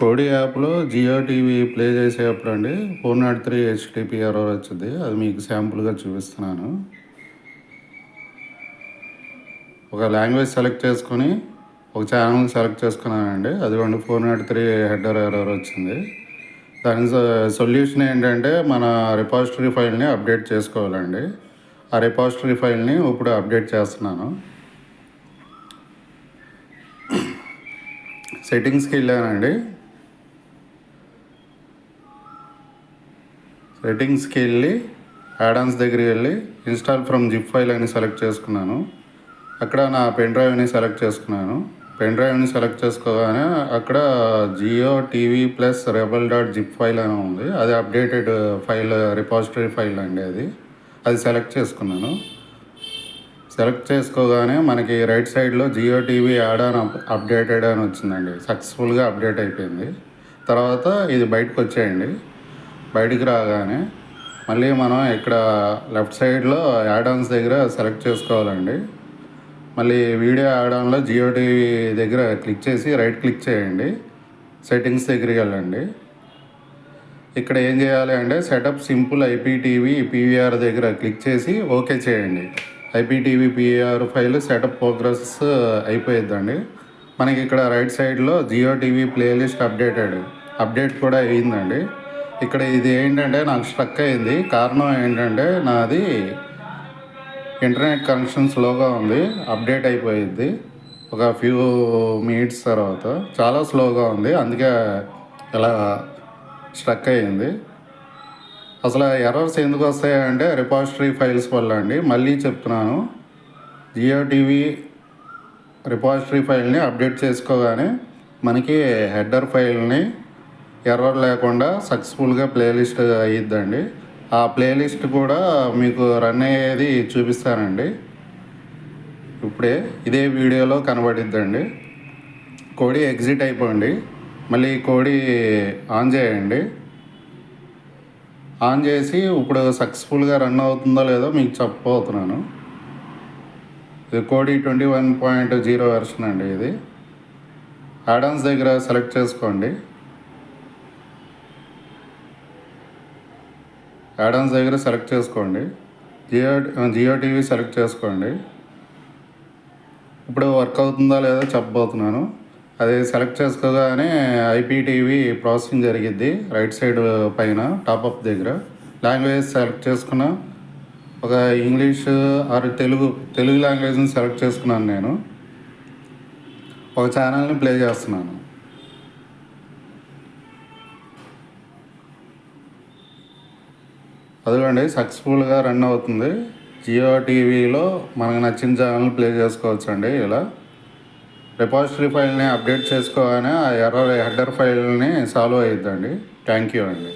కోడి యాప్లో Jio TV play చేసేటప్పుడు అండి 403 హెచ్టిపి ఎర్రర్ వచ్చింది. అది మీకు శాంపుల్గా చూపిస్తున్నాను. ఒక లాంగ్వేజ్ సెలెక్ట్ చేసుకొని ఒక ఛానల్ సెలెక్ట్ చేసుకున్నానండి. అదిగోండి 403 హెడర్ ఎర్రర్ వచ్చింది. దానికి సొల్యూషన్ ఏంటంటే మన రిపాజిటరీ ఫైల్ని అప్డేట్ చేసుకోవాలండి. ఆ రిపాజిటరీ ఫైల్ని ఇప్పుడు అప్డేట్ చేస్తున్నాను. సెట్టింగ్స్కి వెళ్ళానండి. సెట్టింగ్స్కి వెళ్ళి యాడాన్స్ దగ్గరికి వెళ్ళి ఇన్స్టాల్ ఫ్రమ్ జిప్ ఫైల్ అని సెలెక్ట్ చేసుకున్నాను. అక్కడ నా పెన్ డ్రైవ్ని సెలెక్ట్ చేసుకున్నాను. పెన్ డ్రైవ్ని సెలెక్ట్ చేసుకోగానే అక్కడ Jio TV plus rebel dot zip file అని ఉంది. అది అప్డేటెడ్ ఫైల్, రిపాజిటరీ ఫైల్ అండి. అది సెలెక్ట్ చేసుకున్నాను. సెలెక్ట్ చేసుకోగానే మనకి రైట్ సైడ్లో Jio TV add on updated అని వచ్చిందండి. సక్సెస్ఫుల్గా అప్డేట్ అయిపోయింది. తర్వాత ఇది బయటకు వచ్చేయండి. బయటికి రాగానే మళ్ళీ మనం ఇక్కడ లెఫ్ట్ సైడ్లో యాడాన్స్ దగ్గర సెలెక్ట్ చేసుకోవాలండి. మళ్ళీ వీడియో యాడాన్లో జియో టీవీ దగ్గర క్లిక్ చేసి రైట్ క్లిక్ చేయండి. సెట్టింగ్స్ దగ్గరికి వెళ్ళండి. ఇక్కడ ఏం చేయాలి అంటే సెటప్ సింపుల్ ఐపీటీవీ పీవీఆర్ దగ్గర క్లిక్ చేసి ఓకే చేయండి. IPTV PVR file setup progress అయిపోయిద్దండి. మనకి ఇక్కడ రైట్ సైడ్లో జియో టీవీ ప్లేలిస్ట్ అప్డేట్ కూడా అయ్యిందండి. ఇక్కడ ఇది ఏంటంటే నాకు స్ట్రక్ అయింది. కారణం ఏంటంటే నాది ఇంటర్నెట్ కనెక్షన్ స్లోగా ఉంది. అప్డేట్ అయిపోయింది ఒక ఫ్యూ మినిట్స్ తర్వాత. చాలా స్లోగా ఉంది, అందుకే ఇలా స్ట్రక్ అయ్యింది. అసలు ఎర్రర్స్ ఎందుకు వస్తాయంటే రిపాజిటరీ ఫైల్స్ వల్ల అండి. మళ్ళీ చెప్తున్నాను, జియో టీవీ రిపాజిటరీ ఫైల్ని అప్డేట్ చేసుకోగానే మనకి హెడర్ ఫైల్ని ఎర్రర్ లేకుండా సక్సెస్ఫుల్గా ప్లేలిస్ట్ అయ్యిద్దండి. ఆ ప్లేలిస్ట్ కూడా మీకు రన్ అయ్యేది చూపిస్తానండి. ఇప్పుడే ఇదే వీడియోలో కనబడిద్దండి. కోడి ఎగ్జిట్ అయిపోండి. మళ్ళీ కోడి ఆన్ చేయండి. ఆన్ చేసి ఇప్పుడు సక్సెస్ఫుల్గా రన్ అవుతుందో లేదో మీకు చెప్పబోతున్నాను. ఇది కోడి 21.0 వెర్షన్ అండి. ఇది యాడాన్స్ దగ్గర సెలెక్ట్ చేసుకోండి. యాడాన్స్ దగ్గర సెలెక్ట్ చేసుకోండి. జియో టీవీ సెలెక్ట్ చేసుకోండి. ఇప్పుడు వర్క్ అవుతుందా లేదో చెప్పబోతున్నాను. అది సెలెక్ట్ చేసుకోగానే ఐపీటీవీ ప్రాసెసింగ్ జరిగిద్ది. రైట్ సైడ్ పైన టాప్అప్ దగ్గర లాంగ్వేజ్ సెలెక్ట్ చేసుకున్న ఒక ఇంగ్లీష్ ఆర్ తెలుగు లాంగ్వేజ్ని సెలెక్ట్ చేసుకున్నాను. నేను ఒక ఛానల్ని ప్లే చేస్తున్నాను. అదిగోండి సక్సెస్ఫుల్గా రన్ అవుతుంది. జియో టీవీలో మనకు నచ్చిన ఛానల్ ప్లే చేసుకోవచ్చు అండి. ఇలా రిపాజిటరీ ఫైల్ని అప్డేట్ చేసుకోగానే ఆ హెడర్ ఫైల్ని సాల్వ్ అయ్యిద్దండి. థ్యాంక్ యూ అండి.